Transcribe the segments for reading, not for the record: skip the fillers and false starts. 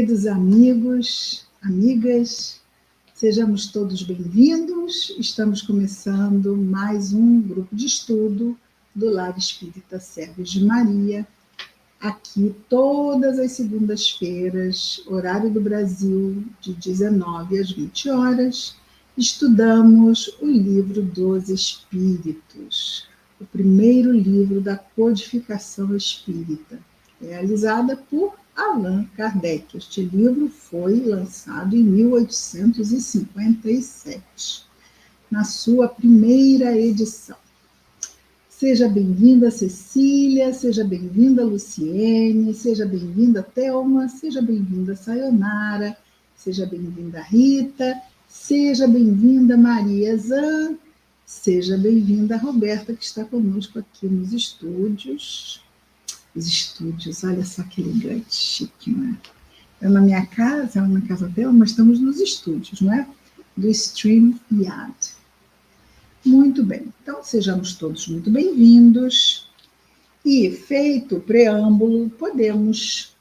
Queridos amigos, amigas, sejamos todos bem-vindos. Estamos começando mais um grupo de estudo do Lar Espírita Servos de Maria, aqui todas as segundas-feiras, horário do Brasil, de 19 às 20 horas, estudamos o Livro dos Espíritos, o primeiro livro da codificação espírita, realizada por Allan Kardec. Este livro foi lançado em 1857, na sua primeira edição. Seja bem-vinda, Cecília, seja bem-vinda, Luciene, seja bem-vinda, Thelma, seja bem-vinda, Sayonara, seja bem-vinda, Rita, seja bem-vinda, Maria Zan, seja bem-vinda, Roberta, que está conosco aqui nos estúdios. Os estúdios, olha só que elegante, chique, não é? Eu na minha casa, ela na casa dela, mas estamos nos estúdios, não é? Do StreamYard. Muito bem, então sejamos todos muito bem-vindos. E, feito o preâmbulo, podemos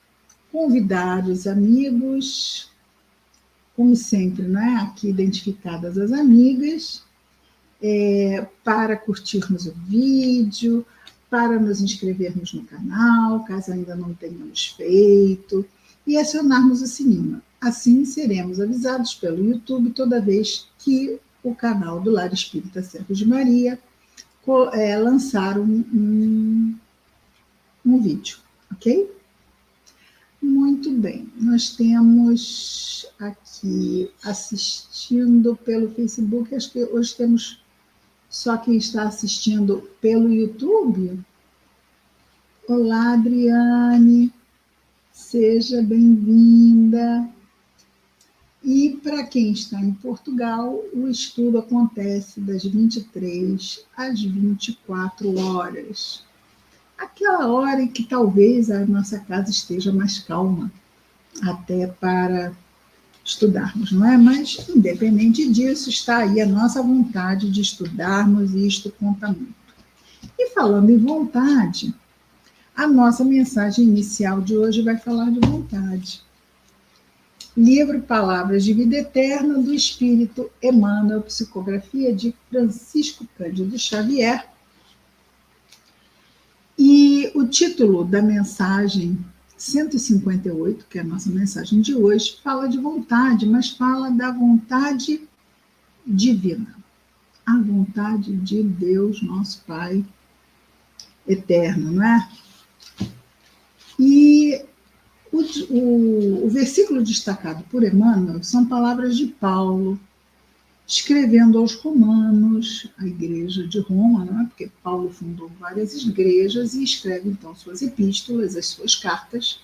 convidar os amigos, como sempre, não é? Aqui identificadas as amigas, para curtirmos o vídeo, para nos inscrevermos no canal, caso ainda não tenhamos feito, e acionarmos o sininho. Assim seremos avisados pelo YouTube toda vez que o canal do Lar Espírita Servos de Maria lançar um vídeo, ok? Muito bem, nós temos aqui assistindo pelo Facebook, acho que hoje temos só quem está assistindo pelo YouTube. Olá, Adriane, seja bem-vinda. E para quem está em Portugal, o estudo acontece das 23 às 24 horas. Aquela hora em que talvez a nossa casa esteja mais calma, até para estudarmos, não é? Mas, independente disso, está aí a nossa vontade de estudarmos, e isto conta muito. E falando em vontade, a nossa mensagem inicial de hoje vai falar de vontade. Livro Palavras de Vida Eterna, do Espírito Emmanuel, psicografia de Francisco Cândido Xavier. E o título da mensagem 158, que é a nossa mensagem de hoje, fala de vontade, mas fala da vontade divina. A vontade de Deus, nosso Pai eterno, não é? E o versículo destacado por Emmanuel são palavras de Paulo, escrevendo aos Romanos, a igreja de Roma, não é? Porque Paulo fundou várias igrejas e escreve, então, suas epístolas, as suas cartas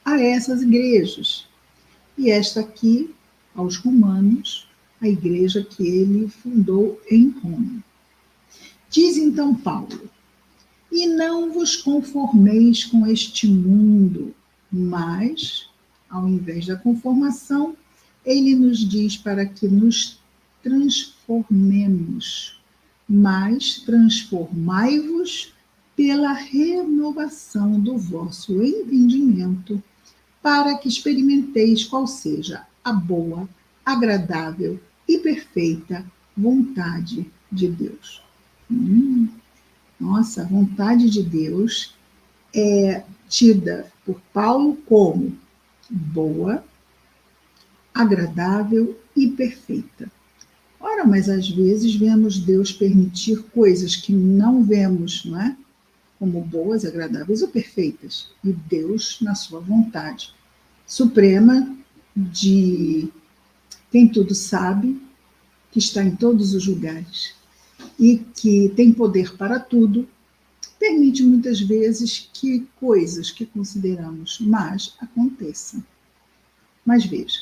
a essas igrejas. E esta aqui, aos Romanos, a igreja que ele fundou em Roma. Diz então Paulo: e não vos conformeis com este mundo, mas, ao invés da conformação, ele nos diz para que nos transformemos, mas transformai-vos pela renovação do vosso entendimento, para que experimenteis qual seja a boa, agradável e perfeita vontade de Deus. Nossa, a vontade de Deus é tida por Paulo como boa, agradável e perfeita. Ora, mas às vezes vemos Deus permitir coisas que não vemos, não é? Como boas, agradáveis ou perfeitas. E Deus, na sua vontade suprema de quem tudo sabe, que está em todos os lugares e que tem poder para tudo, permite muitas vezes que coisas que consideramos más aconteçam. Mas veja,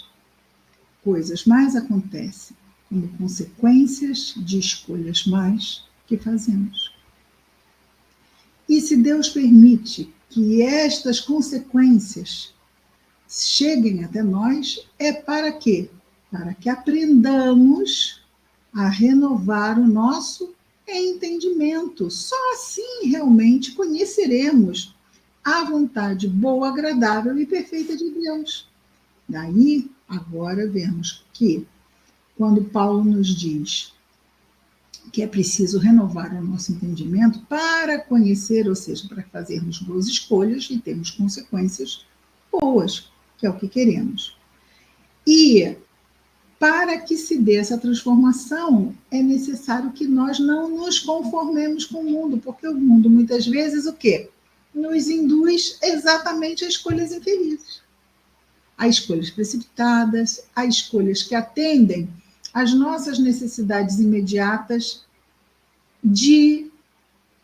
coisas más acontecem como consequências de escolhas más que fazemos. E se Deus permite que estas consequências cheguem até nós, é para quê? Para que aprendamos a renovar o nosso entendimento. Só assim realmente conheceremos a vontade boa, agradável e perfeita de Deus. Daí, agora vemos que, quando Paulo nos diz que é preciso renovar o nosso entendimento para conhecer, ou seja, para fazermos boas escolhas e termos consequências boas, que é o que queremos. E para que se dê essa transformação, é necessário que nós não nos conformemos com o mundo, porque o mundo, muitas vezes, o quê? Nos induz exatamente a escolhas infelizes, a escolhas precipitadas, a escolhas que atendem às nossas necessidades imediatas de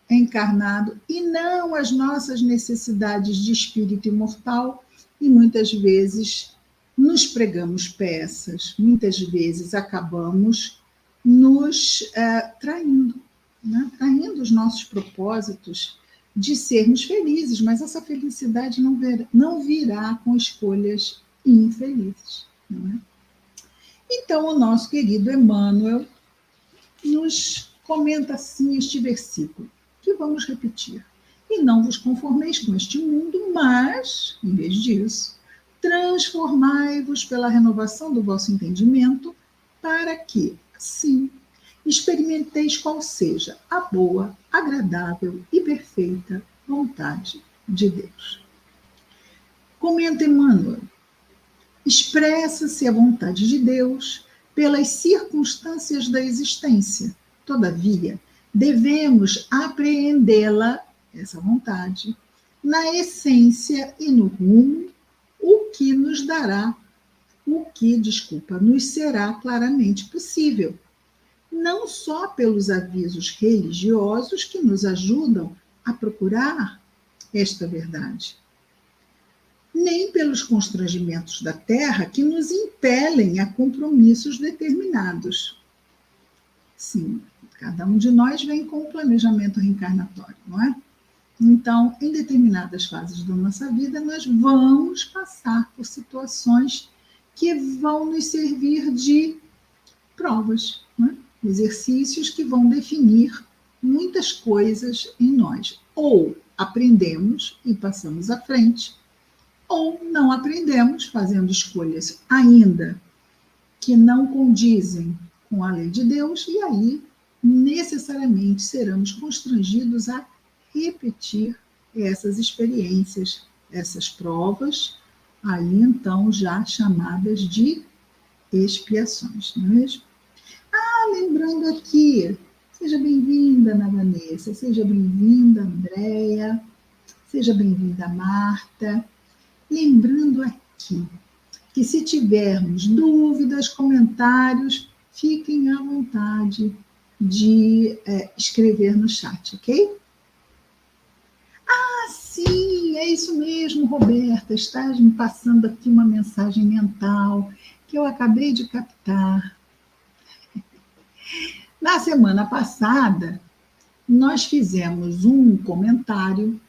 encarnado e não às nossas necessidades de espírito imortal, e muitas vezes nos pregamos peças, muitas vezes acabamos nos traindo, né? Traindo os nossos propósitos de sermos felizes, mas essa felicidade não virá com escolhas infelizes. Não é? Então, o nosso querido Emmanuel nos comenta assim este versículo, que vamos repetir. E não vos conformeis com este mundo, mas, em vez disso, transformai-vos pela renovação do vosso entendimento, para que, sim, experimenteis qual seja a boa, agradável e perfeita vontade de Deus. Comenta Emmanuel, expressa-se a vontade de Deus pelas circunstâncias da existência. Todavia, devemos apreendê-la, essa vontade, na essência e no rumo, o que nos dará, nos será claramente possível. Não só pelos avisos religiosos que nos ajudam a procurar esta verdade, nem pelos constrangimentos da terra que nos impelem a compromissos determinados. Sim, cada um de nós vem com um planejamento reencarnatório, não é? Então, em determinadas fases da nossa vida, nós vamos passar por situações que vão nos servir de provas, não é? Exercícios que vão definir muitas coisas em nós. Ou aprendemos e passamos à frente, ou não aprendemos, fazendo escolhas ainda que não condizem com a lei de Deus, e aí necessariamente seremos constrangidos a repetir essas experiências, essas provas, aí então já chamadas de expiações, não é mesmo? Lembrando aqui, seja bem-vinda, Ana Vanessa, seja bem-vinda, Andréia, seja bem-vinda, Marta. Lembrando aqui que se tivermos dúvidas, comentários, fiquem à vontade de escrever no chat, ok? Sim, é isso mesmo, Roberta, estás me passando aqui uma mensagem mental que eu acabei de captar. Na semana passada, nós fizemos um comentário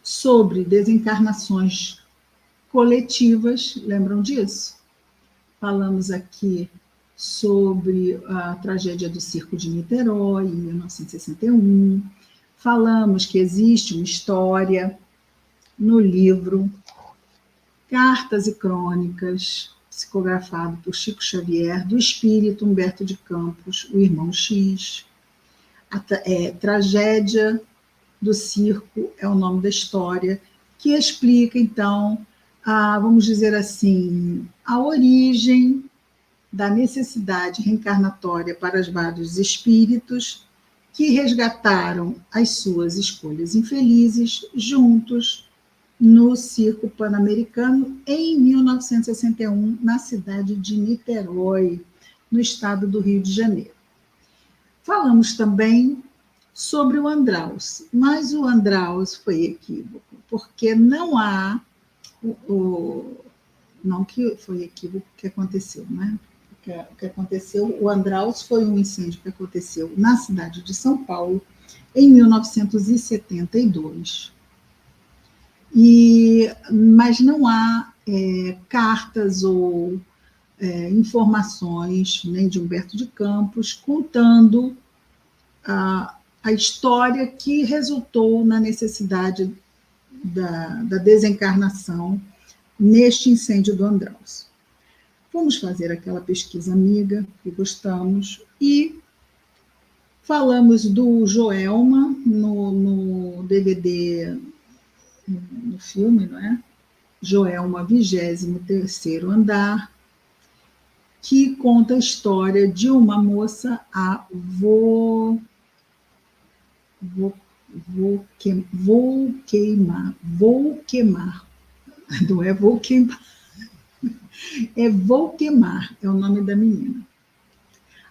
sobre desencarnações coletivas, lembram disso? Falamos aqui sobre a tragédia do Circo de Niterói, em 1961. Falamos que existe uma história no livro Cartas e Crônicas, psicografado por Chico Xavier, do espírito Humberto de Campos, o irmão X. A tragédia do circo é o nome da história, que explica, então, vamos dizer assim, a origem da necessidade reencarnatória para os vários espíritos que resgataram as suas escolhas infelizes juntos no Circo Pan-Americano em 1961, na cidade de Niterói, no estado do Rio de Janeiro. Falamos também sobre o Andraus, mas o Andraus foi equívoco, porque não há não que foi equívoco que aconteceu, né? O que aconteceu, o Andraus foi um incêndio que aconteceu na cidade de São Paulo em 1972. Mas não há cartas ou informações nem de Humberto de Campos contando a história que resultou na necessidade da desencarnação neste incêndio do Andraus. Fomos fazer aquela pesquisa amiga que gostamos e falamos do Joelma no DVD, no filme, não é? Joelma, 23º Andar, que conta a história de uma moça, a Volquemar, não é Volquemar, é Volquemar, é o nome da menina.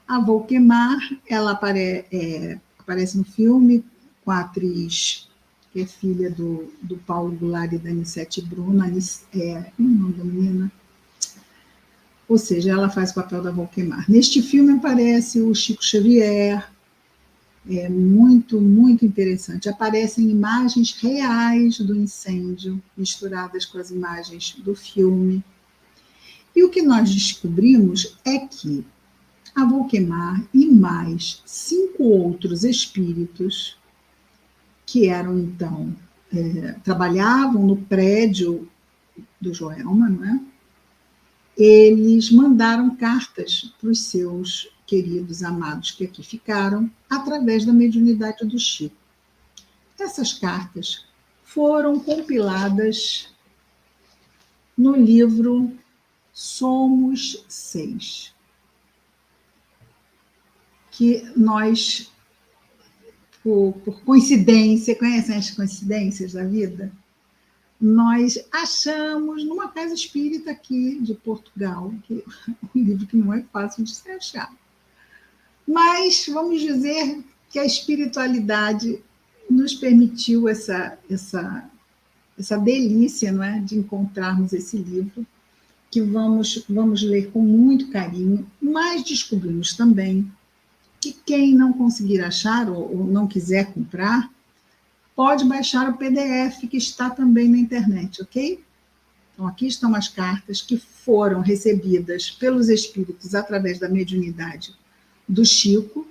A Volquemar, ela aparece no filme com a atriz que é filha do Paulo Goulart e da Anissete Bruna, como é o nome da menina? Ou seja, ela faz o papel da Volquemar. Neste filme aparece o Chico Xavier, é muito, muito interessante. Aparecem imagens reais do incêndio, misturadas com as imagens do filme. E o que nós descobrimos é que a Volquemar e mais 5 outros espíritos, que eram, então, trabalhavam no prédio do Joelma, não é? Eles mandaram cartas para os seus queridos amados que aqui ficaram, através da mediunidade do Chico. Essas cartas foram compiladas no livro Somos Seis, que nós, por coincidência, conhecem as coincidências da vida? Nós achamos numa casa espírita aqui de Portugal, que é um livro que não é fácil de se achar. Mas vamos dizer que a espiritualidade nos permitiu essa delícia, não é, de encontrarmos esse livro, que vamos ler com muito carinho, mas descobrimos também que quem não conseguir achar ou não quiser comprar, pode baixar o PDF que está também na internet, ok? Então, aqui estão as cartas que foram recebidas pelos espíritos através da mediunidade do Chico,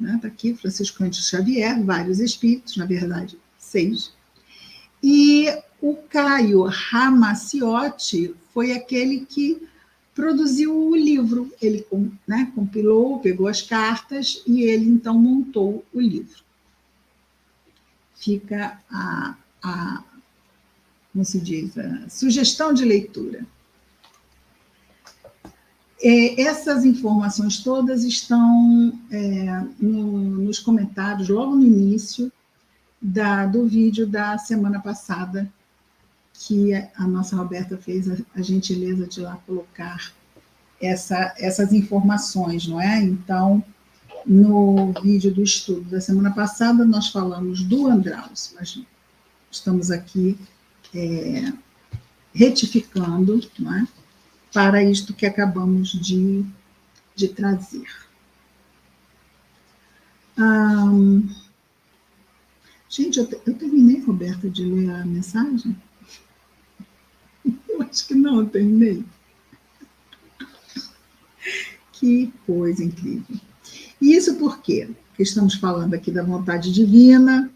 né? Está aqui, Francisco Cândido Xavier, vários espíritos, na verdade, 6. E o Caio Ramaciotti foi aquele que produziu o livro. Ele, né, compilou, pegou as cartas e ele, então, montou o livro. Fica como se diz, a sugestão de leitura. Essas informações todas estão nos comentários, logo no início do vídeo da semana passada, que a nossa Roberta fez a gentileza de lá colocar essas informações, não é? Então, no vídeo do estudo da semana passada, nós falamos do Andraus, mas estamos aqui retificando, não é? Para isto que acabamos de trazer. Gente, eu terminei, Roberta, de ler a mensagem? Eu acho que não, eu terminei. Que coisa incrível. E isso por quê? Porque estamos falando aqui da vontade divina,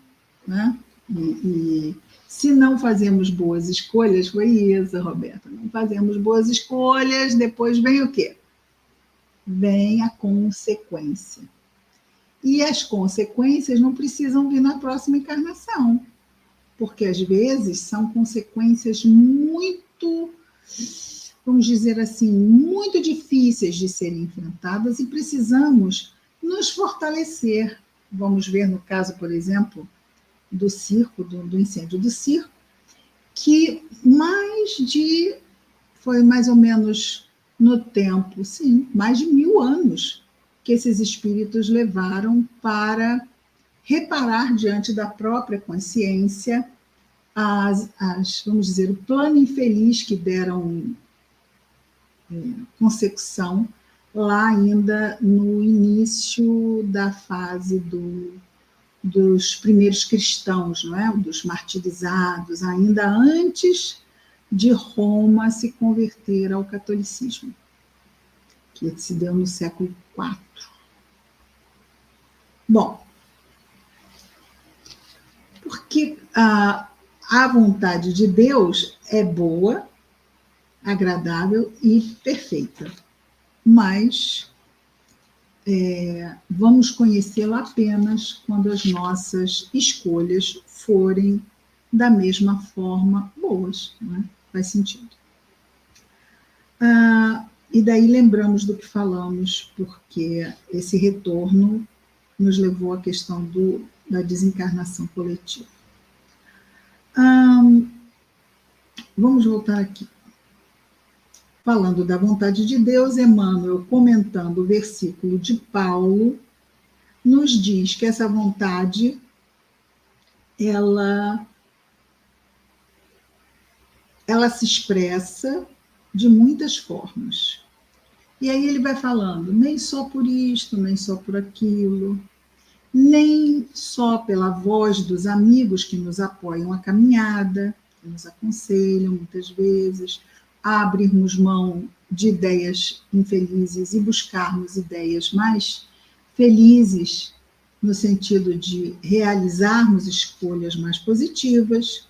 né? E se não fazemos boas escolhas, foi isso, Roberta, não fazemos boas escolhas, depois vem o quê? Vem a consequência. E as consequências não precisam vir na próxima encarnação, porque às vezes são consequências muito, vamos dizer assim, muito difíceis de serem enfrentadas e precisamos nos fortalecer. Vamos ver no caso, por exemplo, do circo, do incêndio do circo, que foi mais ou menos no tempo, sim, mais de 1000 anos que esses espíritos levaram para reparar diante da própria consciência vamos dizer, o plano infeliz que deram consecução lá ainda no início da fase dos primeiros cristãos, não é? Dos martirizados, ainda antes de Roma se converter ao catolicismo, que se deu no século IV. Bom, porque a vontade de Deus é boa, agradável e perfeita. Mas vamos conhecê-la apenas quando as nossas escolhas forem da mesma forma boas, né? Faz sentido. E daí lembramos do que falamos, porque esse retorno nos levou à questão da desencarnação coletiva. Vamos voltar aqui. Falando da vontade de Deus, Emmanuel, comentando o versículo de Paulo, nos diz que essa vontade, ela se expressa de muitas formas. E aí ele vai falando, nem só por isto, nem só por aquilo, nem só pela voz dos amigos que nos apoiam a caminhada, que nos aconselham muitas vezes, a abrirmos mão de ideias infelizes e buscarmos ideias mais felizes, no sentido de realizarmos escolhas mais positivas.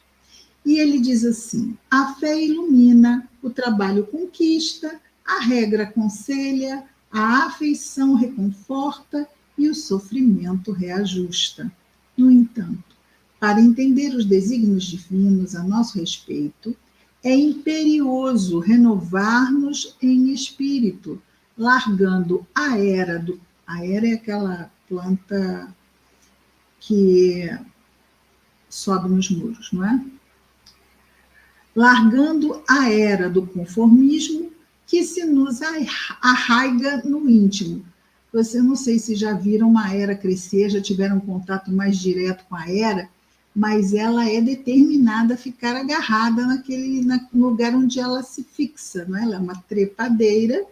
E ele diz assim, a fé ilumina, o trabalho conquista, a regra aconselha, a afeição reconforta e o sofrimento reajusta. No entanto, para entender os desígnios divinos a nosso respeito, é imperioso renovar-nos em espírito, largando a era é aquela planta que sobe nos muros, não é? Largando a era do conformismo que se nos arraiga no íntimo. Você não sei se já viram uma era crescer, já tiveram contato mais direto com a era, mas ela é determinada a ficar agarrada no lugar onde ela se fixa, não é? Ela é uma trepadeira,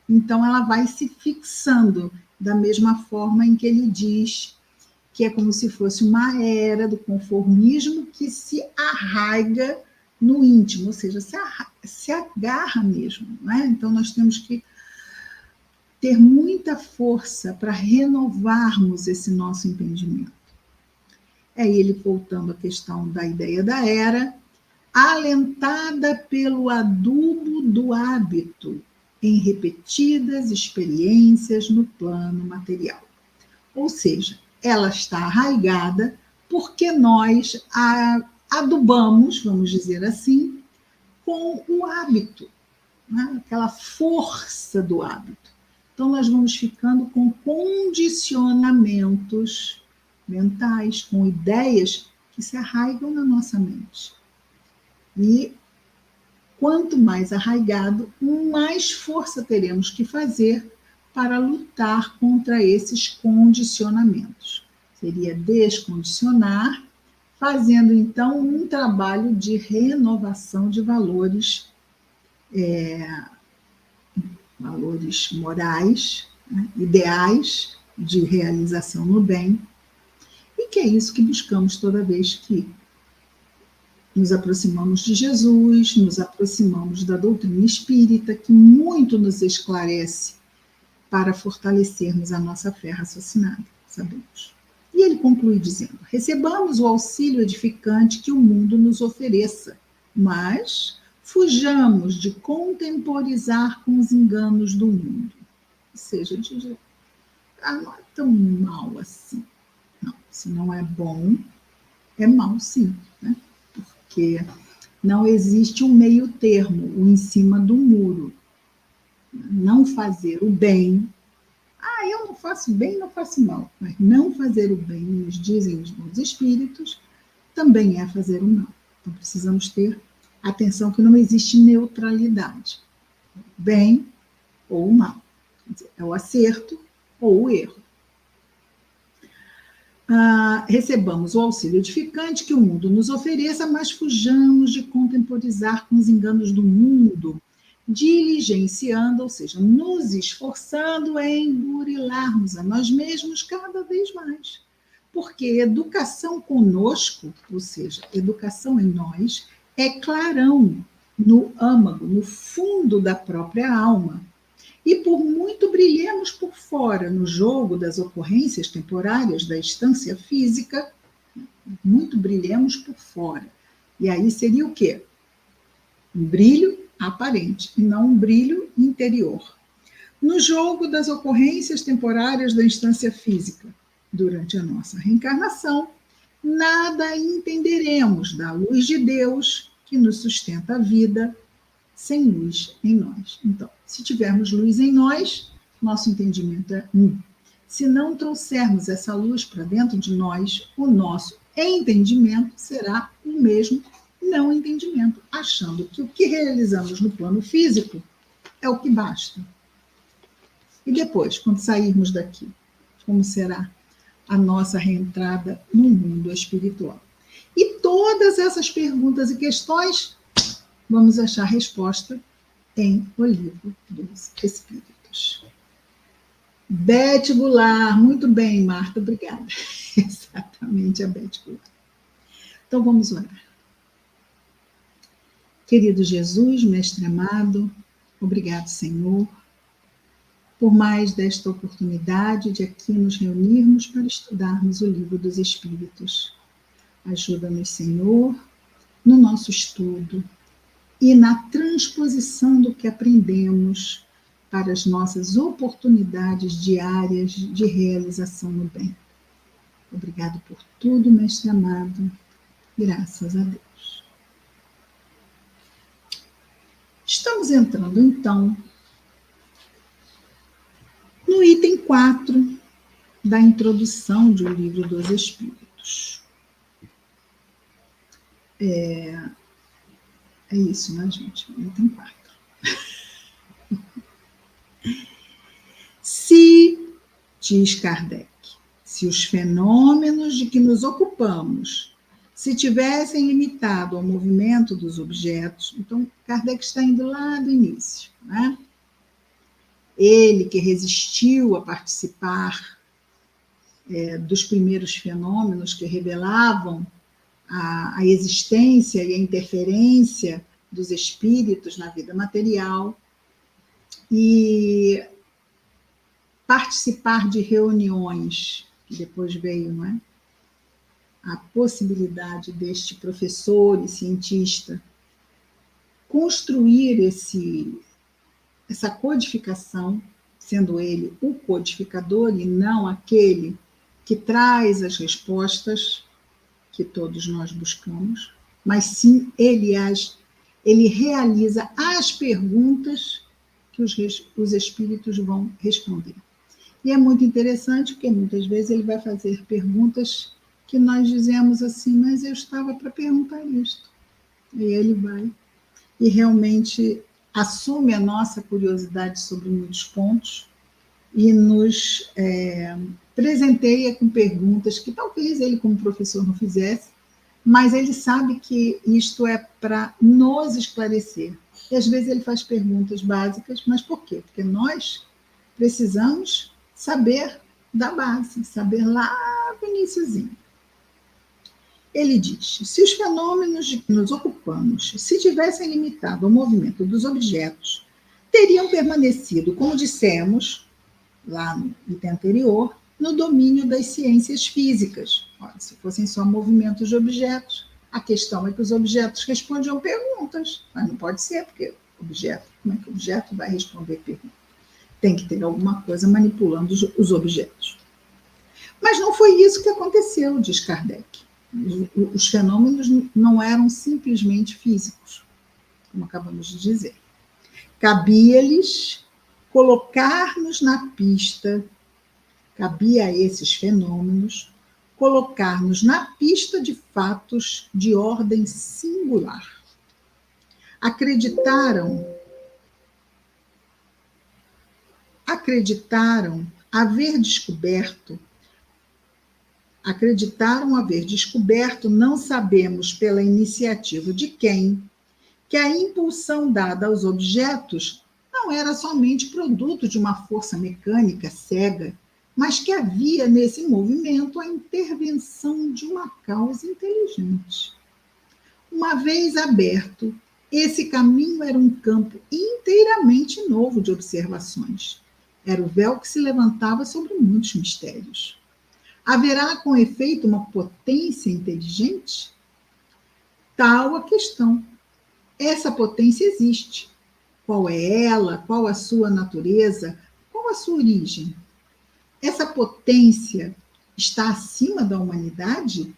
então ela vai se fixando da mesma forma em que ele diz que é como se fosse uma era do conformismo que se arraiga no íntimo, ou seja, se agarra mesmo, não é? Então nós temos que ter muita força para renovarmos esse nosso entendimento. É ele voltando à questão da ideia da era, alentada pelo adubo do hábito em repetidas experiências no plano material. Ou seja, ela está arraigada porque nós a adubamos, vamos dizer assim, com o hábito, né? Aquela força do hábito. Então, nós vamos ficando com condicionamentos mentais, com ideias que se arraigam na nossa mente. E quanto mais arraigado, mais força teremos que fazer para lutar contra esses condicionamentos. Seria descondicionar, fazendo então um trabalho de renovação de valores, valores morais, né, ideais de realização no bem, e que é isso que buscamos toda vez que nos aproximamos de Jesus, nos aproximamos da doutrina espírita, que muito nos esclarece para fortalecermos a nossa fé raciocinada, sabemos. E ele conclui dizendo, recebamos o auxílio edificante que o mundo nos ofereça, mas fujamos de contemporizar com os enganos do mundo. Ou seja, não é tão mal assim. Não, se não é bom, é mal sim, né? Porque não existe um meio termo, o em cima do muro. Não fazer o bem. Eu não faço bem, não faço mal. Mas não fazer o bem, nos dizem os bons espíritos, também é fazer o mal. Então precisamos ter atenção que não existe neutralidade. Bem ou mal. Quer dizer, é o acerto ou o erro. Recebamos o auxílio edificante que o mundo nos ofereça, mas fujamos de contemporizar com os enganos do mundo, diligenciando, ou seja, nos esforçando em burilarmos a nós mesmos cada vez mais. Porque educação conosco, ou seja, educação em nós, é clarão no âmago, no fundo da própria alma. E por muito brilhemos por fora no jogo das ocorrências temporárias da instância física, muito brilhemos por fora. E aí seria o quê? Um brilho aparente, e não um brilho interior. No jogo das ocorrências temporárias da instância física, durante a nossa reencarnação, nada entenderemos da luz de Deus que nos sustenta a vida sem luz em nós. Então, se tivermos luz em nós, nosso entendimento é um. Se não trouxermos essa luz para dentro de nós, o nosso entendimento será o mesmo não entendimento, achando que o que realizamos no plano físico é o que basta. E depois, quando sairmos daqui, como será a nossa reentrada no mundo espiritual? E todas essas perguntas e questões vamos achar resposta em O Livro dos Espíritos. Beth Goulart, muito bem, Marta, obrigada. Exatamente, a Beth Goulart. Então vamos orar. Querido Jesus, Mestre amado, obrigado, Senhor, por mais desta oportunidade de aqui nos reunirmos para estudarmos o Livro dos Espíritos. Ajuda-nos, Senhor, no nosso estudo e na transposição do que aprendemos para as nossas oportunidades diárias de realização no bem. Obrigado por tudo, Mestre amado. Graças a Deus. Estamos entrando, então, no item 4 da introdução do Livro dos Espíritos. É isso, né, gente? Item 4. Se, diz Kardec, se os fenômenos de que nos ocupamos se tivessem limitado ao movimento dos objetos, então Kardec está indo lá do início, né? Ele que resistiu a participar dos primeiros fenômenos que revelavam a existência e a interferência dos espíritos na vida material, e participar de reuniões, que depois veio, não é? A possibilidade deste professor e cientista construir essa codificação, sendo ele o codificador e não aquele que traz as respostas que todos nós buscamos, mas sim ele realiza as perguntas que os espíritos vão responder. E é muito interessante, porque muitas vezes ele vai fazer perguntas que nós dizemos assim, mas eu estava para perguntar isto. E ele vai e realmente assume a nossa curiosidade sobre muitos pontos e nos presenteia com perguntas que talvez ele, como professor, não fizesse, mas ele sabe que isto é para nos esclarecer. E às vezes ele faz perguntas básicas, mas por quê? Porque nós precisamos saber da base, saber lá do iniciozinho. Ele diz, se os fenômenos de que nos ocupamos se tivessem limitado ao movimento dos objetos, teriam permanecido, como dissemos lá no item anterior, no domínio das ciências físicas. Ora, se fossem só movimentos de objetos, a questão é que os objetos respondiam perguntas, mas não pode ser, porque objeto, como é que o objeto vai responder perguntas? Tem que ter alguma coisa manipulando os objetos. Mas não foi isso que aconteceu, diz Kardec. Os fenômenos não eram simplesmente físicos, como acabamos de dizer. Cabia-lhes colocar-nos na pista, cabia a esses fenômenos colocar-nos na pista de fatos de ordem singular. Acreditaram haver descoberto, não sabemos pela iniciativa de quem, que a impulsão dada aos objetos não era somente produto de uma força mecânica cega, mas que havia nesse movimento a intervenção de uma causa inteligente. Uma vez aberto, esse caminho era um campo inteiramente novo de observações. Era o véu que se levantava sobre muitos mistérios. Haverá, com efeito, uma potência inteligente? Tal a questão. essa potência existe. Qual é ela? Qual a sua natureza? Qual a sua origem? Essa potência está acima da humanidade?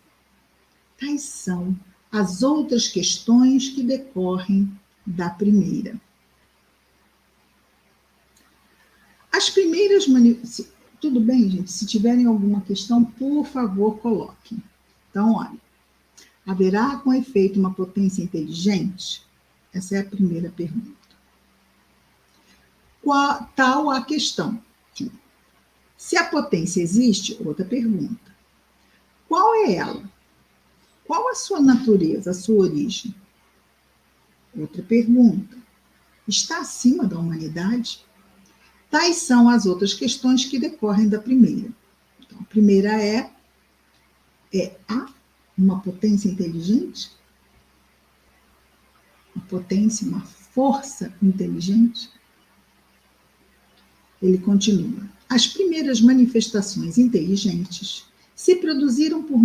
Tais são as outras questões que decorrem da primeira. As primeiras Tudo bem, gente? Se tiverem alguma questão, por favor, coloquem. Então, olha. Haverá com efeito uma potência inteligente? Essa é a primeira pergunta. Tal a questão. Se a potência existe, outra pergunta. Qual é ela? Qual a sua natureza, a sua origem? Outra pergunta. Está acima da humanidade? Tais são as outras questões que decorrem da primeira. Então, a primeira há uma potência inteligente? Uma potência, uma força inteligente? Ele continua. As primeiras manifestações inteligentes se produziram por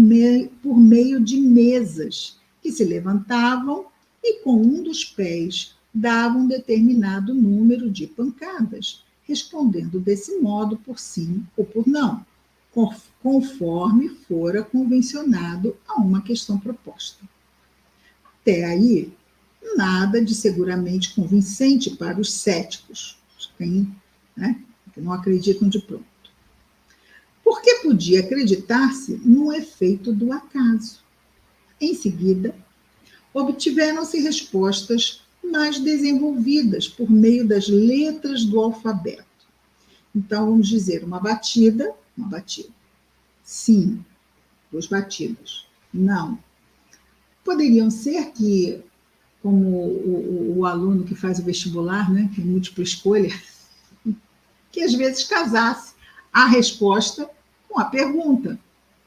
meio de mesas que se levantavam e com um dos pés davam um determinado número de pancadas, respondendo desse modo por sim ou por não, conforme fora convencionado a uma questão proposta. Até aí, nada de seguramente convincente para os céticos, que não acreditam de pronto. Porque podia acreditar-se no efeito do acaso. Em seguida, obtiveram-se respostas mais desenvolvidas por meio das letras do alfabeto. Então, vamos dizer, uma batida. Sim, 2 batidas. Não. Poderiam ser que, como o aluno que faz o vestibular, que é múltipla escolha, que às vezes casasse a resposta com a pergunta.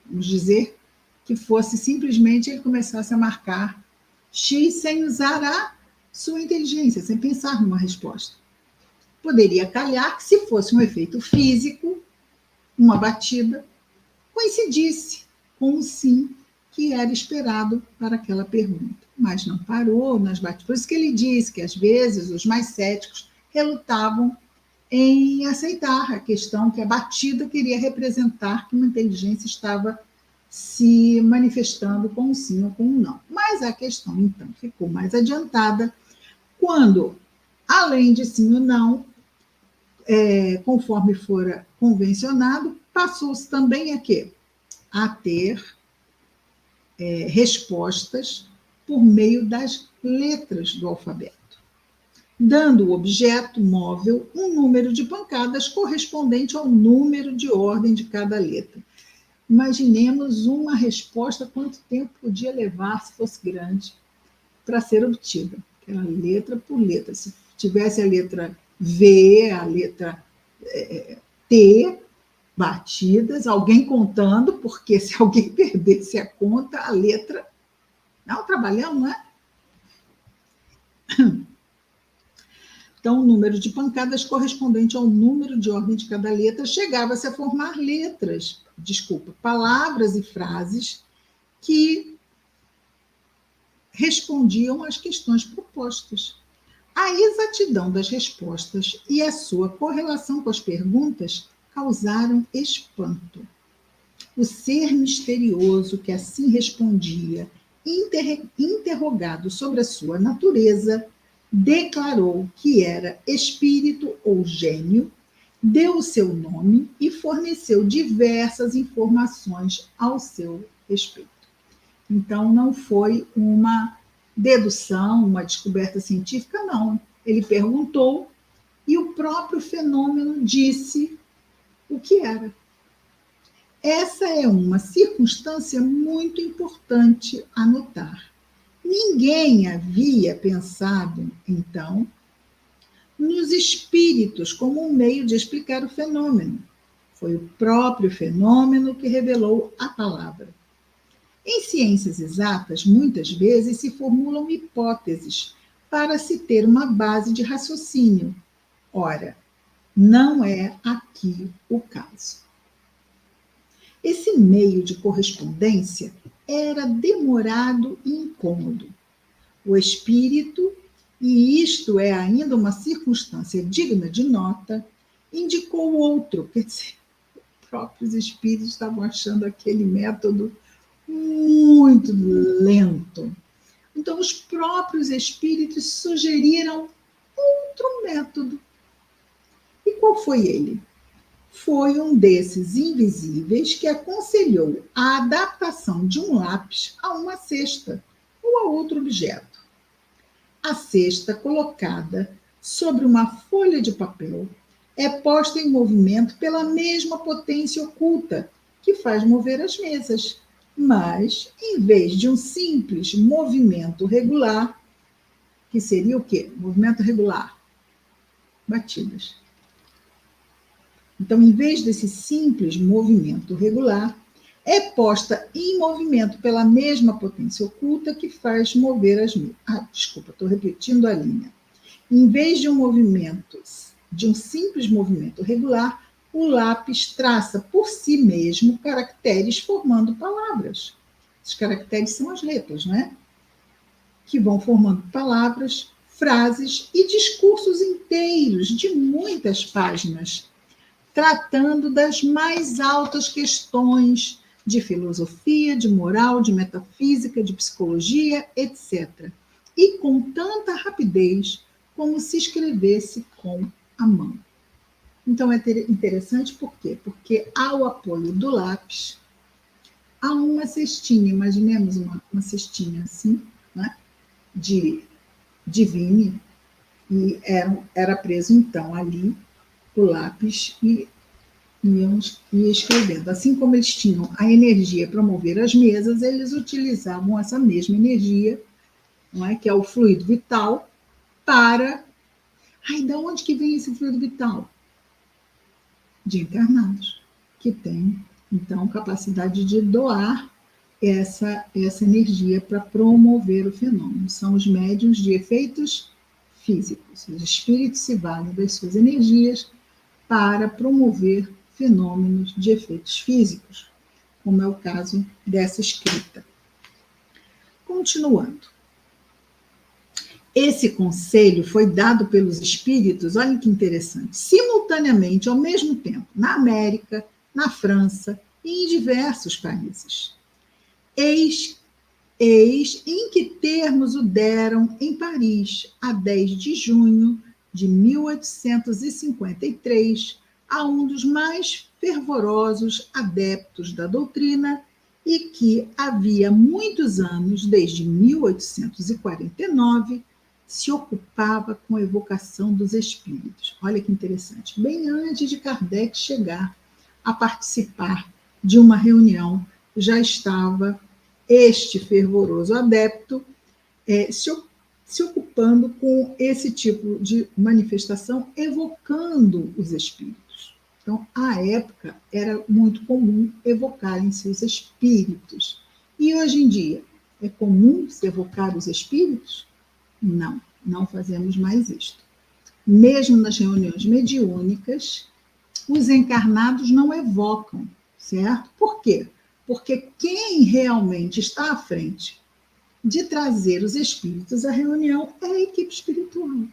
Vamos dizer que fosse simplesmente ele começasse a marcar X sem usar a sua inteligência, sem pensar numa resposta. Poderia calhar que, se fosse um efeito físico, uma batida, coincidisse com o sim que era esperado para aquela pergunta. Mas não parou nas batidas. Por isso que ele diz que, às vezes, os mais céticos relutavam em aceitar a questão que a batida queria representar que uma inteligência estava se manifestando com um sim ou com um não. Mas a questão, então, ficou mais adiantada quando, além de sim ou não, conforme fora convencionado, passou-se também a quê? A ter respostas por meio das letras do alfabeto, dando o objeto móvel um número de pancadas correspondente ao número de ordem de cada letra. Imaginemos uma resposta, quanto tempo podia levar, se fosse grande, para ser obtida. Era letra por letra. Se tivesse a letra V, a letra T, batidas, alguém contando, porque se alguém perdesse a conta, a letra... Não, trabalhão, não é? Então, o número de pancadas correspondente ao número de ordem de cada letra chegava-se a formar palavras e frases que respondiam às questões propostas. A exatidão das respostas e a sua correlação com as perguntas causaram espanto. O ser misterioso que assim respondia, interrogado sobre a sua natureza, declarou que era espírito ou gênio, deu o seu nome e forneceu diversas informações ao seu respeito. Então, não foi uma dedução, uma descoberta científica, não. Ele perguntou e o próprio fenômeno disse o que era. Essa é uma circunstância muito importante a notar. Ninguém havia pensado, então, nos espíritos como um meio de explicar o fenômeno. Foi o próprio fenômeno que revelou a palavra. Em ciências exatas, muitas vezes se formulam hipóteses para se ter uma base de raciocínio. Ora, não é aqui o caso. Esse meio de correspondência era demorado e incômodo. O espírito, e isto é ainda uma circunstância digna de nota, indicou outro, quer dizer, os próprios espíritos estavam achando aquele método muito lento. Então, os próprios espíritos sugeriram outro método. E qual foi ele? Foi um desses invisíveis que aconselhou a adaptação de um lápis a uma cesta ou a outro objeto. A cesta, colocada sobre uma folha de papel, é posta em movimento pela mesma potência oculta que faz mover as mesas, mas, em vez de um simples movimento regular, que seria o quê? Movimento regular, batidas. Então, em vez desse simples movimento regular, é posta em movimento pela mesma potência oculta que faz mover as mesas. Desculpa, estou repetindo a linha. Em vez de um simples movimento regular, o lápis traça por si mesmo caracteres formando palavras. Esses caracteres são as letras, né? Que vão formando palavras, frases e discursos inteiros de muitas páginas, tratando das mais altas questões de filosofia, de moral, de metafísica, de psicologia, etc. E com tanta rapidez como se escrevesse com a mão. Então é interessante por quê? Porque ao apoio do lápis, há uma cestinha, imaginemos uma cestinha assim, né, de vime, e era preso então ali o lápis e íamos escrevendo. Assim como eles tinham a energia para mover as mesas, eles utilizavam essa mesma energia, não é, que é o fluido vital, para... de onde que vem esse fluido vital? De encarnados, que têm, então, capacidade de doar essa energia para promover o fenômeno. São os médiuns de efeitos físicos. Os espíritos se valem das suas energias para promover fenômenos de efeitos físicos, como é o caso dessa escrita. Continuando. Esse conselho foi dado pelos espíritos, olha que interessante, simultaneamente, ao mesmo tempo, na América, na França e em diversos países. Eis em que termos o deram em Paris, a 10 de junho de 1853, a um dos mais fervorosos adeptos da doutrina e que havia muitos anos, desde 1849, se ocupava com a evocação dos espíritos. Olha que interessante. Bem antes de Kardec chegar a participar de uma reunião, já estava este fervoroso adepto se ocupando com esse tipo de manifestação, evocando os espíritos. Então, à época, era muito comum evocarem-se os espíritos. E hoje em dia, é comum se evocar os espíritos? Não, não fazemos mais isto. Mesmo nas reuniões mediúnicas, os encarnados não evocam, certo? Por quê? Porque quem realmente está à frente de trazer os espíritos à reunião é a equipe espiritual.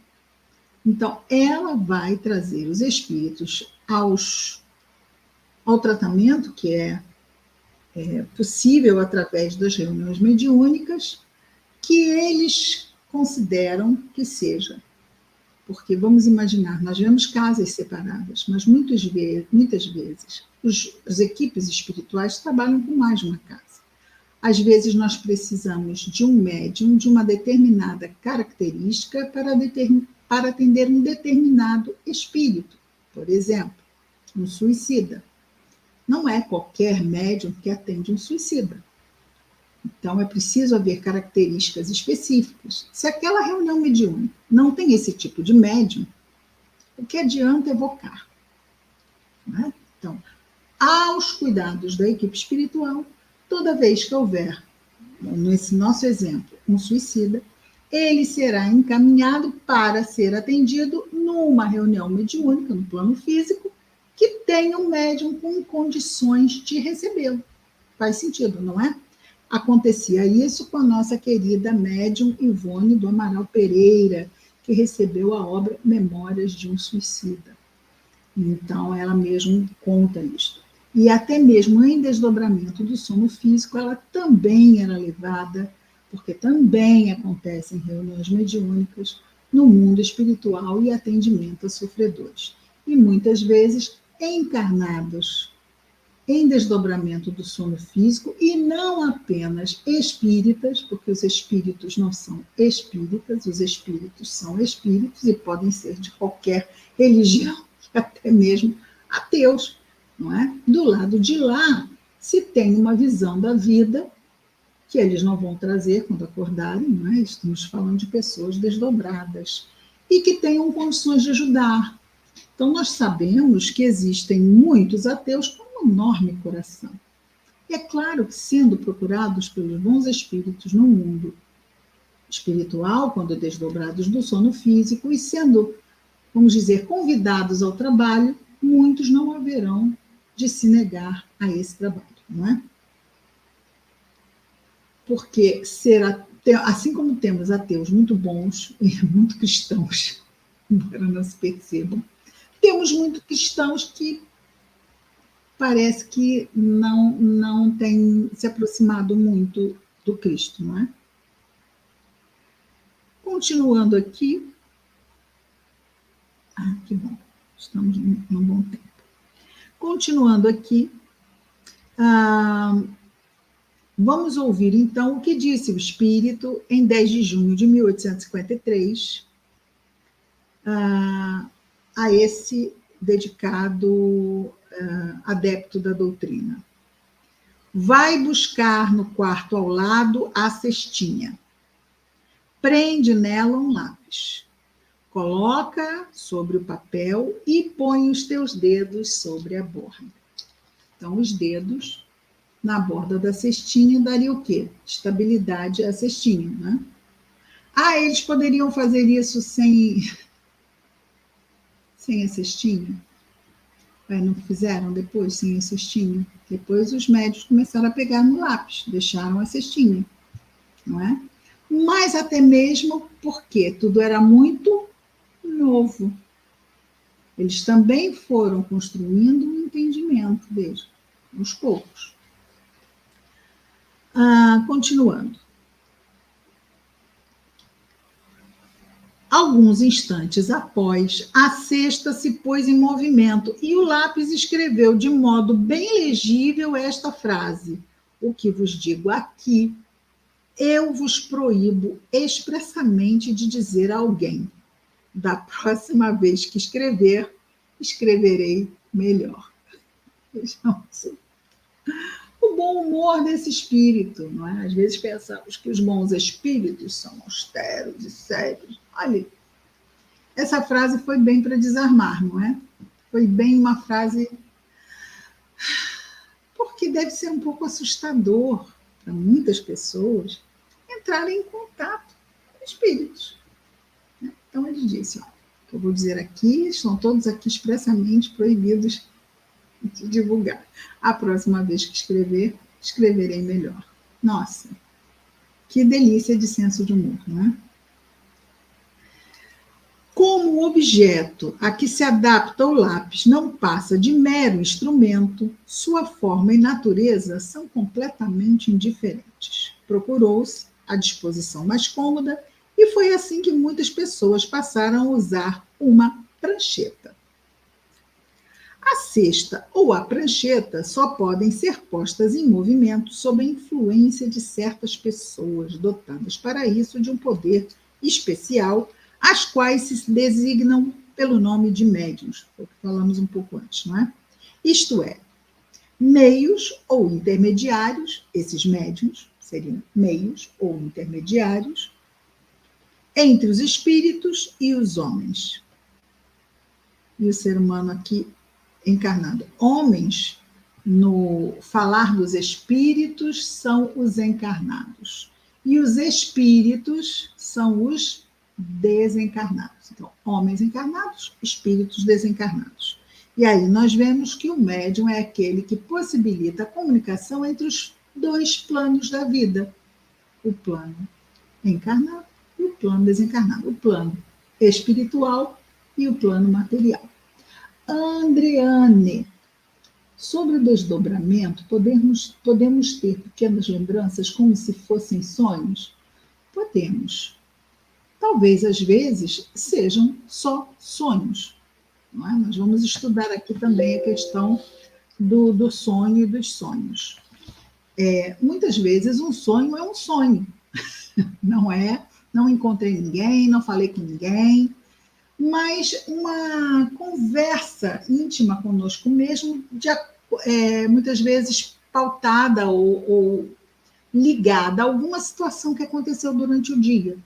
Então, ela vai trazer os espíritos ao tratamento que é possível através das reuniões mediúnicas, que eles consideram que seja. Porque, vamos imaginar, nós vemos casas separadas, mas muitas vezes as equipes espirituais trabalham com mais de uma casa. Às vezes nós precisamos de um médium de uma determinada característica para atender um determinado espírito. Por exemplo, um suicida. Não é qualquer médium que atende um suicida. Então, é preciso haver características específicas. Se aquela reunião mediúnica não tem esse tipo de médium, o que adianta evocar? Né? Então, aos cuidados da equipe espiritual, toda vez que houver, nesse nosso exemplo, um suicida, ele será encaminhado para ser atendido numa reunião mediúnica, no plano físico, que tenha um médium com condições de recebê-lo. Faz sentido, não é? acontecia isso com a nossa querida médium Ivone do Amaral Pereira, que recebeu a obra Memórias de um Suicida. Então, ela mesma conta isso. E até mesmo em desdobramento do sono físico, ela também era levada, porque também acontecem reuniões mediúnicas no mundo espiritual e atendimento a sofredores. E muitas vezes encarnados em desdobramento do sono físico, e não apenas espíritas, porque os espíritos não são espíritas, os espíritos são espíritos e podem ser de qualquer religião, até mesmo ateus, não é? Do lado de lá, se tem uma visão da vida que eles não vão trazer quando acordarem, não é? Estamos falando de pessoas desdobradas e que tenham condições de ajudar. Então, nós sabemos que existem muitos ateus com um enorme coração. E é claro que, sendo procurados pelos bons espíritos no mundo espiritual, quando desdobrados do sono físico, e sendo, vamos dizer, convidados ao trabalho, muitos não haverão de se negar a esse trabalho, não é? Porque assim como temos ateus muito bons e muito cristãos, embora não se percebam, temos muitos cristãos que parece que não têm se aproximado muito do Cristo, não é? Continuando aqui. Ah, que bom, estamos num bom tempo. Continuando aqui, vamos ouvir então o que disse o Espírito em 10 de junho de 1853 a esse dedicado adepto da doutrina. Vai buscar no quarto ao lado a cestinha. Prende nela um lápis. Coloca sobre o papel e põe os teus dedos sobre a borda. Então, os dedos na borda da cestinha daria o quê? Estabilidade à cestinha, né? Eles poderiam fazer isso sem a cestinha? Não fizeram depois sem a cestinha? Depois os médicos começaram a pegar no lápis, deixaram a cestinha, não é? Mas até mesmo porque tudo era muito novo. Eles também foram construindo um entendimento deles, aos poucos. Continuando. Alguns instantes após, a cesta se pôs em movimento e o lápis escreveu de modo bem legível esta frase: o que vos digo aqui, eu vos proíbo expressamente de dizer a alguém. Da próxima vez que escrever, escreverei melhor. Vejam o bom humor desse espírito, não é? Às vezes pensamos que os bons espíritos são austeros e sérios. Olha, essa frase foi bem para desarmar, não é? Foi bem uma frase... Porque deve ser um pouco assustador para muitas pessoas entrarem em contato com espíritos. Então, ele disse, o que eu vou dizer aqui, estão todos aqui expressamente proibidos de divulgar. A próxima vez que escrever, escreverei melhor. Nossa, que delícia de senso de humor, não é? Como o objeto a que se adapta o lápis não passa de mero instrumento, sua forma e natureza são completamente indiferentes. Procurou-se a disposição mais cômoda e foi assim que muitas pessoas passaram a usar uma prancheta. A cesta ou a prancheta só podem ser postas em movimento sob a influência de certas pessoas dotadas para isso de um poder especial, as quais se designam pelo nome de médiuns, o que falamos um pouco antes, não é? Isto é, meios ou intermediários, esses médiuns seriam meios ou intermediários, entre os espíritos e os homens. E o ser humano aqui encarnado. Homens, no falar dos espíritos, são os encarnados. E os espíritos são os desencarnados. Então, homens encarnados, espíritos desencarnados. E aí nós vemos que o médium é aquele que possibilita a comunicação entre os dois planos da vida: o plano encarnado e o plano desencarnado, o plano espiritual e o plano material. Andreane, sobre o desdobramento, podemos ter pequenas lembranças como se fossem sonhos? Podemos. Talvez, às vezes, sejam só sonhos. Não é? Nós vamos estudar aqui também a questão do sonho e dos sonhos. Muitas vezes, um sonho é um sonho. Não é? Não encontrei ninguém, não falei com ninguém, mas uma conversa íntima conosco mesmo, muitas vezes pautada ou ligada a alguma situação que aconteceu durante o dia,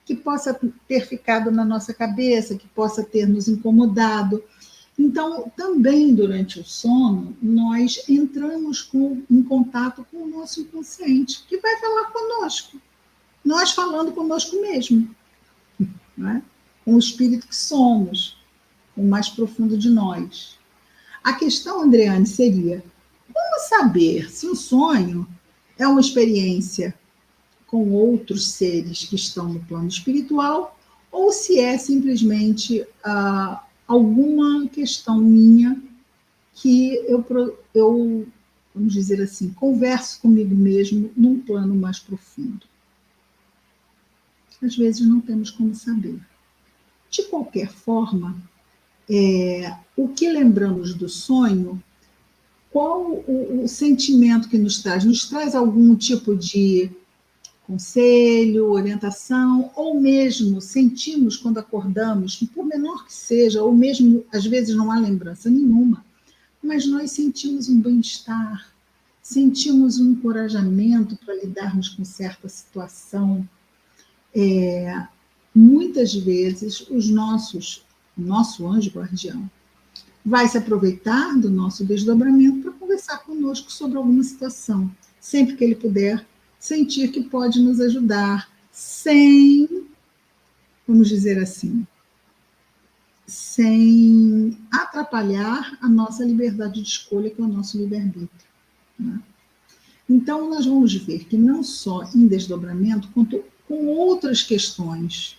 que possa ter ficado na nossa cabeça, que possa ter nos incomodado. Então, também durante o sono, nós entramos em contato com o nosso inconsciente, que vai falar conosco, nós falando conosco mesmo, não é? Com o espírito que somos, o mais profundo de nós. A questão, Andreane, seria: como saber se um sonho é uma experiência com outros seres que estão no plano espiritual ou se é simplesmente alguma questão minha que eu, vamos dizer assim, converso comigo mesmo num plano mais profundo? Às vezes não temos como saber. De qualquer forma, o que lembramos do sonho, qual o sentimento que nos traz? Nos traz algum tipo de conselho, orientação, ou mesmo sentimos quando acordamos, por menor que seja, ou mesmo às vezes não há lembrança nenhuma, mas nós sentimos um bem-estar, sentimos um encorajamento para lidarmos com certa situação. Muitas vezes o nosso anjo guardião vai se aproveitar do nosso desdobramento para conversar conosco sobre alguma situação, sempre que ele puder, sentir que pode nos ajudar, sem, vamos dizer assim, sem atrapalhar a nossa liberdade de escolha, que é o nosso livre-arbítrio. Né? Então, nós vamos ver que não só em desdobramento, quanto com outras questões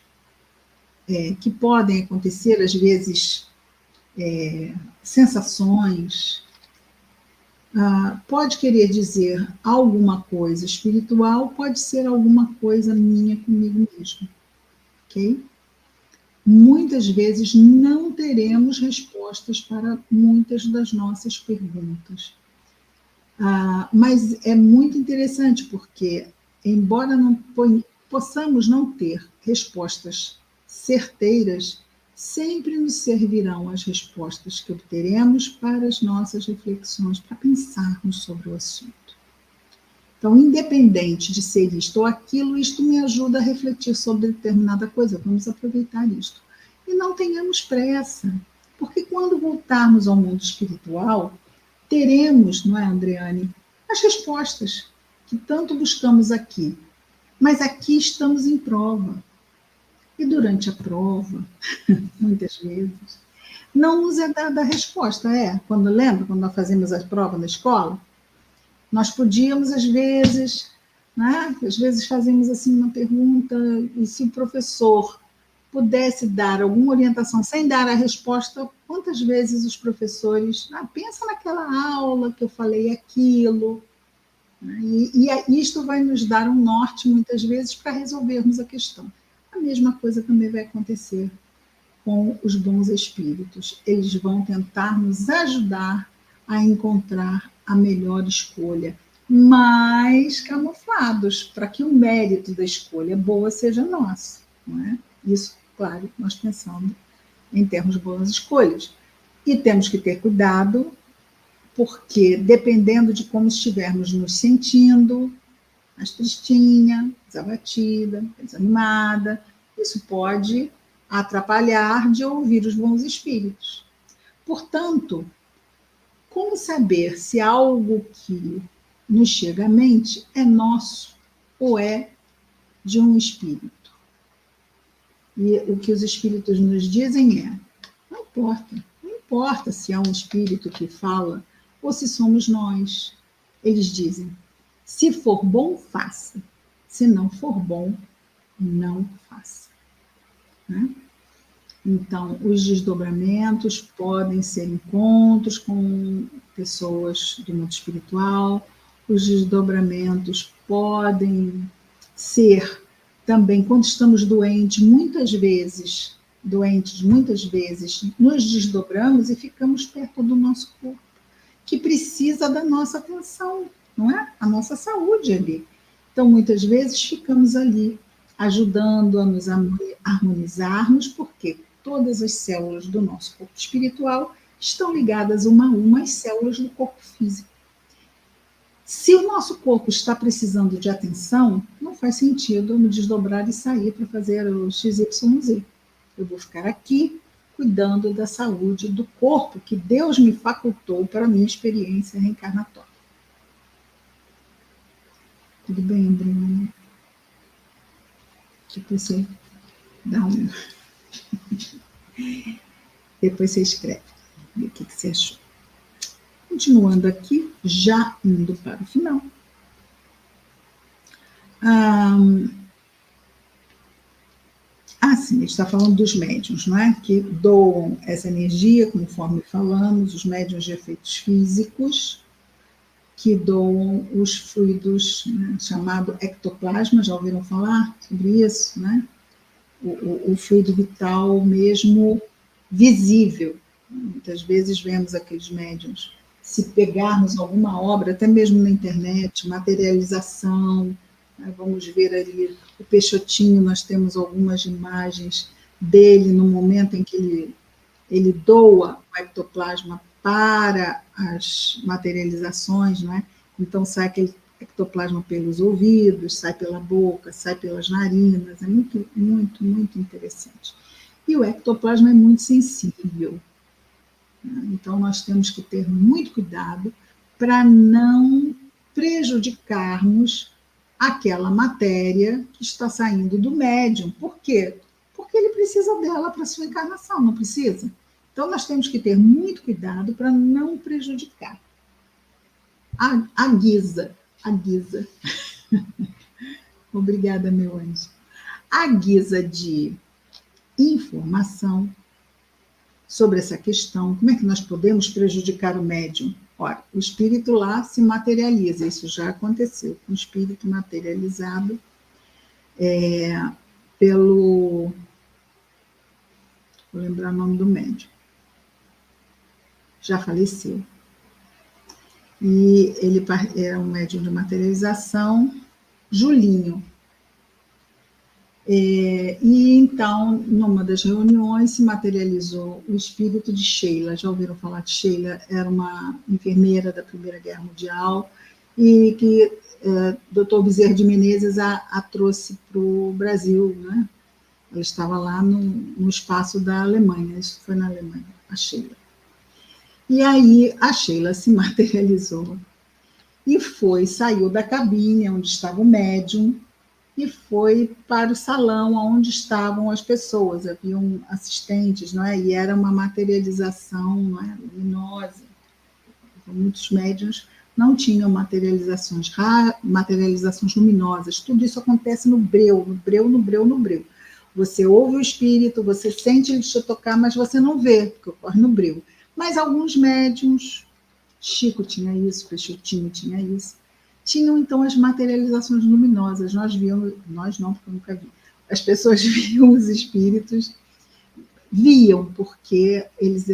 que podem acontecer, às vezes, sensações, pode querer dizer alguma coisa espiritual, pode ser alguma coisa minha comigo mesmo, ok? Muitas vezes não teremos respostas para muitas das nossas perguntas. Mas é muito interessante porque, embora possamos não ter respostas certeiras, sempre nos servirão as respostas que obteremos para as nossas reflexões, para pensarmos sobre o assunto. Então, independente de ser isto ou aquilo, isto me ajuda a refletir sobre determinada coisa. Vamos aproveitar isto. E não tenhamos pressa, porque quando voltarmos ao mundo espiritual, teremos, não é, Andreane, as respostas que tanto buscamos aqui. Mas aqui estamos em prova. E durante a prova, muitas vezes, não nos é dada a resposta. Quando nós fazíamos a prova na escola, nós podíamos, às vezes, né, fazíamos assim uma pergunta, e se o professor pudesse dar alguma orientação sem dar a resposta, quantas vezes os professores, pensa naquela aula que eu falei aquilo, né, e isto vai nos dar um norte, muitas vezes, para resolvermos a questão. A mesma coisa também vai acontecer com os bons espíritos. Eles vão tentar nos ajudar a encontrar a melhor escolha, mas camuflados, para que o mérito da escolha boa seja nosso. Não é? Isso, claro, nós pensando em termos de boas escolhas. E temos que ter cuidado, porque dependendo de como estivermos nos sentindo, mais tristinha, desabatida, desanimada, isso pode atrapalhar de ouvir os bons espíritos. Portanto, como saber se algo que nos chega à mente é nosso ou é de um espírito? E o que os espíritos nos dizem não importa se é um espírito que fala ou se somos nós. Eles dizem, Se for bom, faça. Se não for bom, não faça. Né? Então, os desdobramentos podem ser encontros com pessoas do mundo espiritual, os desdobramentos podem ser também quando estamos doentes, muitas vezes, nos desdobramos e ficamos perto do nosso corpo, que precisa da nossa atenção, não é? A nossa saúde ali. Então, muitas vezes, ficamos ali, ajudando a nos harmonizarmos, porque todas as células do nosso corpo espiritual estão ligadas uma a uma às células do corpo físico. Se o nosso corpo está precisando de atenção, não faz sentido eu me desdobrar e sair para fazer o XYZ. Eu vou ficar aqui cuidando da saúde do corpo que Deus me facultou para a minha experiência reencarnatória. Tudo bem, Adriana? Depois você dá um... Depois você escreve o que você achou. Continuando aqui, já indo para o final. Sim, a gente está falando dos médiuns, não é? Que doam essa energia, conforme falamos, os médiuns de efeitos físicos, que doam os fluidos, né, chamado ectoplasma, já ouviram falar sobre isso, né? O fluido vital mesmo visível. Muitas vezes vemos aqueles médiuns, se pegarmos alguma obra, até mesmo na internet, materialização, né, vamos ver ali o Peixotinho, nós temos algumas imagens dele no momento em que ele doa o ectoplasma para as materializações, não é? Então sai aquele ectoplasma pelos ouvidos, sai pela boca, sai pelas narinas, é muito, muito, muito interessante. E o ectoplasma é muito sensível, né? Então nós temos que ter muito cuidado para não prejudicarmos aquela matéria que está saindo do médium. Por quê? Porque ele precisa dela para a sua encarnação, não precisa? Então, nós temos que ter muito cuidado para não prejudicar. A guisa. Obrigada, meu anjo. A guisa de informação sobre essa questão, como é que nós podemos prejudicar o médium? Ora, o espírito lá se materializa, isso já aconteceu com o espírito materializado pelo... Vou lembrar o nome do médium. Já faleceu. E ele era um médium de materialização, Julinho. E então, numa das reuniões, se materializou o espírito de Sheila. Já ouviram falar de Sheila? Era uma enfermeira da Primeira Guerra Mundial e que Dr. Bezerra de Menezes a trouxe para o Brasil, né? Ela estava lá no espaço da Alemanha, isso foi na Alemanha, a Sheila. E aí a Sheila se materializou e saiu da cabine onde estava o médium e foi para o salão onde estavam as pessoas, haviam assistentes, não é? E era uma materialização, não é? Luminosa. Muitos médiuns não tinham materializações luminosas. Tudo isso acontece no breu. Você ouve o espírito, você sente ele te tocar, mas você não vê, porque ocorre no breu. Mas alguns médiuns, Chico tinha isso, Peixotinho tinha isso, tinham então as materializações luminosas. Nós não, porque eu nunca vi. As pessoas viam os espíritos, viam, porque eles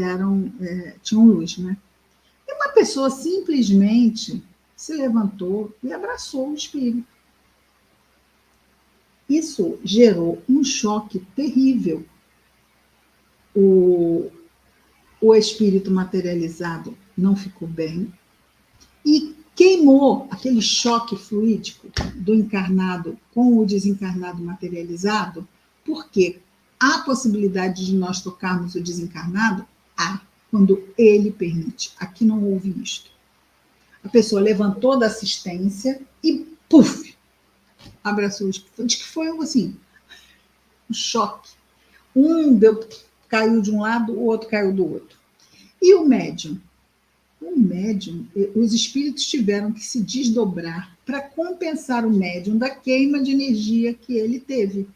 tinham luz, né? E uma pessoa simplesmente se levantou e abraçou o espírito. Isso gerou um choque terrível. O espírito materializado não ficou bem e queimou aquele choque fluídico do encarnado com o desencarnado materializado, porque há possibilidade de nós tocarmos o desencarnado? Há, quando ele permite. Aqui não houve isto. A pessoa levantou da assistência e, puf, abraçou o espírito. Diz que foi assim, um choque. Caiu de um lado, o outro caiu do outro. E o médium? O médium, os espíritos tiveram que se desdobrar para compensar o médium da queima de energia que ele teve.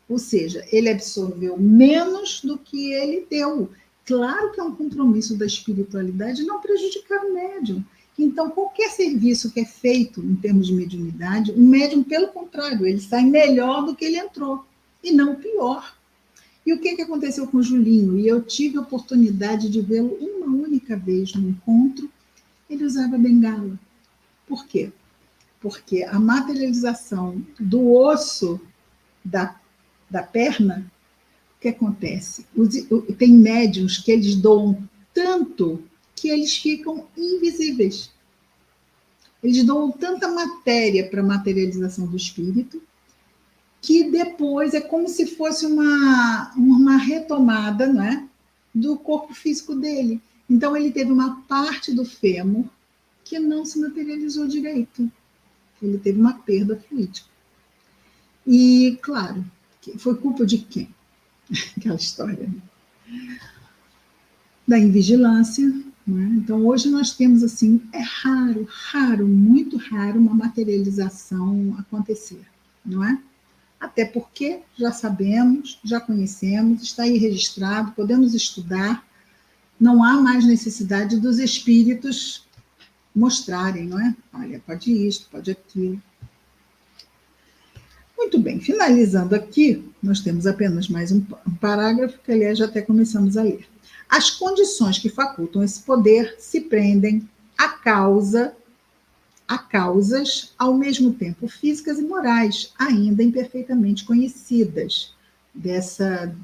Ou seja, ele absorveu menos do que ele deu. Claro que é um compromisso da espiritualidade não prejudicar o médium. Então, qualquer serviço que é feito em termos de mediunidade, o médium, pelo contrário, ele sai melhor do que ele entrou, e não pior. E o que aconteceu com o Julinho? E eu tive a oportunidade de vê-lo uma única vez no encontro. Ele usava bengala. Por quê? Porque a materialização do osso da perna, o que acontece? Tem médiuns que eles doam tanto que eles ficam invisíveis. Eles doam tanta matéria para a materialização do espírito que depois é como se fosse uma retomada, não é, do corpo físico dele. Então, ele teve uma parte do fêmur que não se materializou direito. Ele teve uma perda fluídica. E, claro, foi culpa de quem? Aquela história, né? Da invigilância. Né? Então, hoje nós temos, assim, é raro, muito raro uma materialização acontecer, não é? Até porque já sabemos, já conhecemos, está aí registrado, podemos estudar, não há mais necessidade dos espíritos mostrarem, não é? Olha, pode isto, pode aquilo. Muito bem, finalizando aqui, nós temos apenas mais um parágrafo, que aliás já até começamos a ler. As condições que facultam esse poder se prendem a causas, ao mesmo tempo físicas e morais, ainda imperfeitamente conhecidas, dessa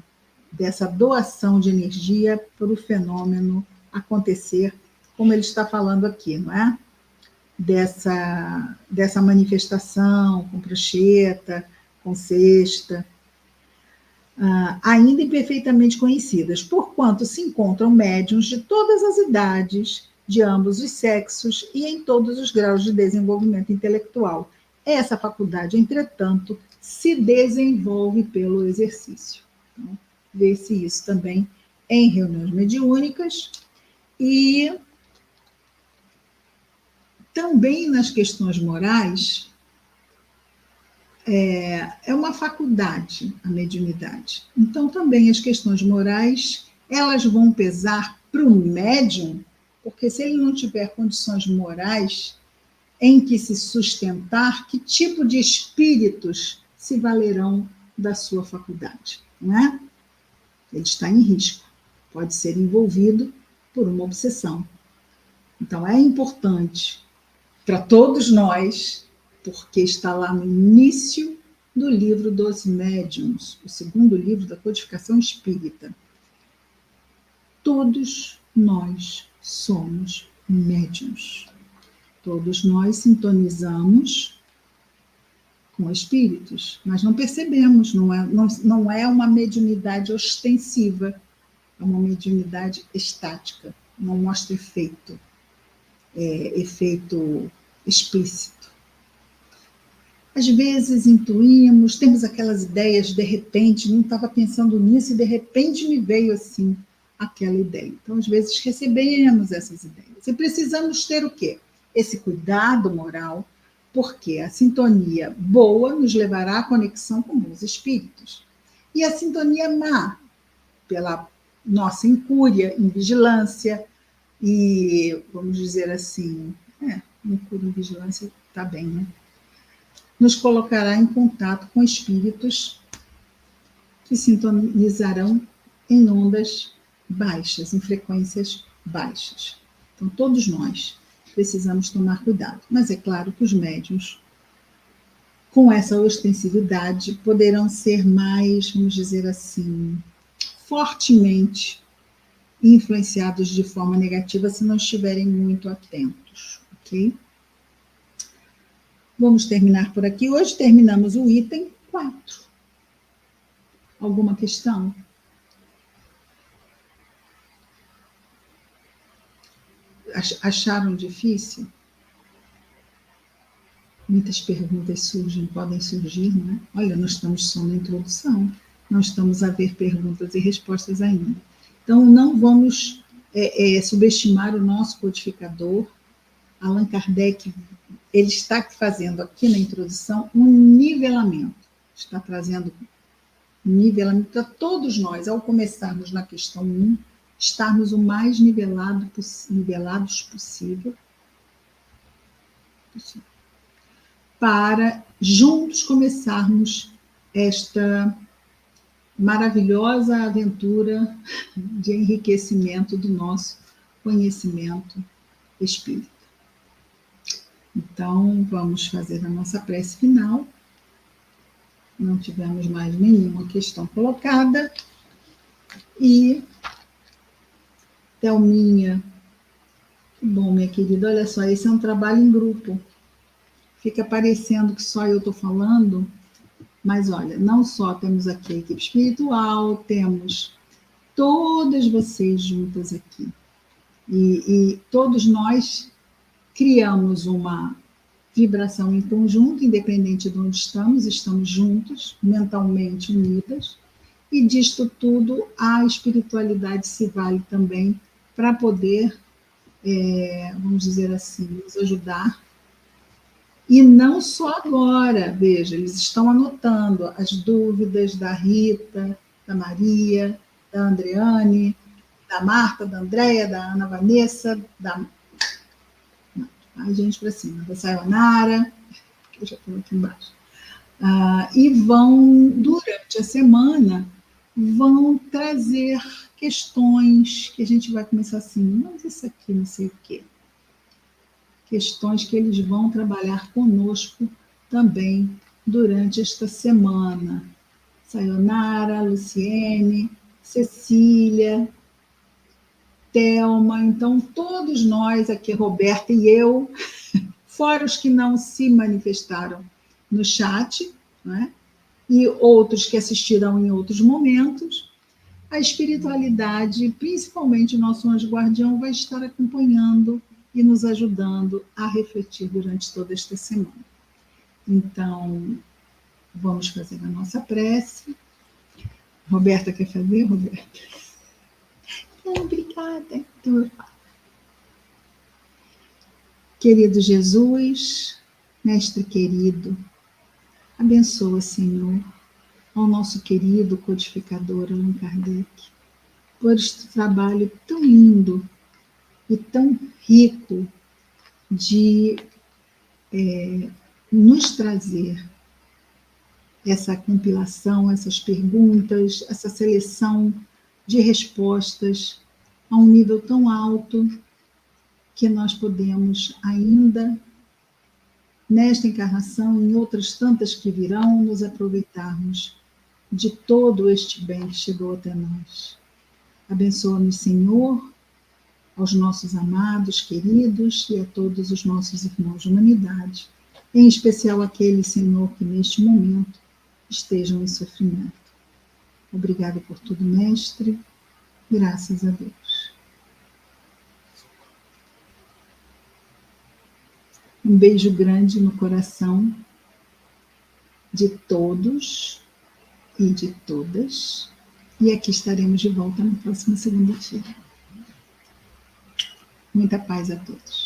doação de energia para o fenômeno acontecer, como ele está falando aqui, não é? Dessa manifestação com prancheta, com cesta, ainda imperfeitamente conhecidas, porquanto se encontram médiuns de todas as idades, de ambos os sexos e em todos os graus de desenvolvimento intelectual. Essa faculdade, entretanto, se desenvolve pelo exercício. Então, vê-se isso também em reuniões mediúnicas e também nas questões morais. É uma faculdade a mediunidade. Então, também as questões morais, elas vão pesar para o médium, porque se ele não tiver condições morais em que se sustentar, que tipo de espíritos se valerão da sua faculdade, não é? Ele está em risco, pode ser envolvido por uma obsessão. Então, é importante para todos nós, porque está lá no início do livro dos médiuns, o segundo livro da codificação espírita. Todos nós somos médiuns. Todos nós sintonizamos com espíritos, mas não percebemos, não é uma mediunidade ostensiva, é uma mediunidade estática, não mostra efeito explícito. Às vezes intuímos, temos aquelas ideias, de repente, não estava pensando nisso, e de repente me veio assim aquela ideia. Então, às vezes, recebemos essas ideias. E precisamos ter o quê? Esse cuidado moral, porque a sintonia boa nos levará à conexão com bons espíritos. E a sintonia má, pela nossa incúria, invigilância, e, vamos dizer assim, incúria e vigilância está bem, né? Nos colocará em contato com espíritos que sintonizarão em ondas baixas, em frequências baixas. Então, todos nós precisamos tomar cuidado. Mas é claro que os médiuns, com essa ostensividade, poderão ser mais, vamos dizer assim, fortemente influenciados de forma negativa se não estiverem muito atentos, ok? Vamos terminar por aqui. Hoje terminamos o item 4. Alguma questão? Acharam difícil? Muitas perguntas podem surgir, não é? Olha, nós estamos só na introdução, não estamos a ver perguntas e respostas ainda. Então, não vamos subestimar o nosso codificador. Allan Kardec, ele está fazendo aqui na introdução um nivelamento, está trazendo um nivelamento para todos nós, ao começarmos na questão 1, estarmos o mais nivelados possível, para juntos começarmos esta maravilhosa aventura de enriquecimento do nosso conhecimento espírita. Então, vamos fazer a nossa prece final. Não tivemos mais nenhuma questão colocada. E, Thelminha, que bom, minha querida, olha só, esse é um trabalho em grupo. Fica parecendo que só eu estou falando, mas olha, não só temos aqui a equipe espiritual, temos todas vocês juntas aqui. E todos nós criamos uma vibração em conjunto, independente de onde estamos juntos, mentalmente unidas, e disto tudo a espiritualidade se vale também para poder, vamos dizer assim, nos ajudar. E não só agora, veja, eles estão anotando as dúvidas da Rita, da Maria, da Andreane, da Marta, da Andréia, da Ana Vanessa, da... A gente para cima, da Sayonara, que eu já estou aqui embaixo. E vão, durante a semana, vão trazer questões que a gente vai começar assim, mas isso aqui não sei o quê. Questões que eles vão trabalhar conosco também durante esta semana. Sayonara, Luciene, Cecília, Thelma, então todos nós aqui, Roberta e eu, fora os que não se manifestaram no chat, né? E outros que assistirão em outros momentos, a espiritualidade, principalmente o nosso anjo guardião, vai estar acompanhando e nos ajudando a refletir durante toda esta semana. Então, vamos fazer a nossa prece. Roberta quer fazer, Roberta? Obrigada. Então, eu falo. Querido Jesus, Mestre querido, abençoa, Senhor, ao nosso querido codificador Allan Kardec, por este trabalho tão lindo e tão rico de nos trazer essa compilação, essas perguntas, essa seleção de respostas a um nível tão alto que nós podemos ainda, nesta encarnação e em outras tantas que virão, nos aproveitarmos de todo este bem que chegou até nós. Abençoa-nos, Senhor, aos nossos amados, queridos e a todos os nossos irmãos de humanidade, em especial aqueles, Senhor, que neste momento estejam em sofrimento. Obrigada por tudo, Mestre. Graças a Deus. Um beijo grande no coração de todos e de todas. E aqui estaremos de volta na próxima segunda-feira. Muita paz a todos.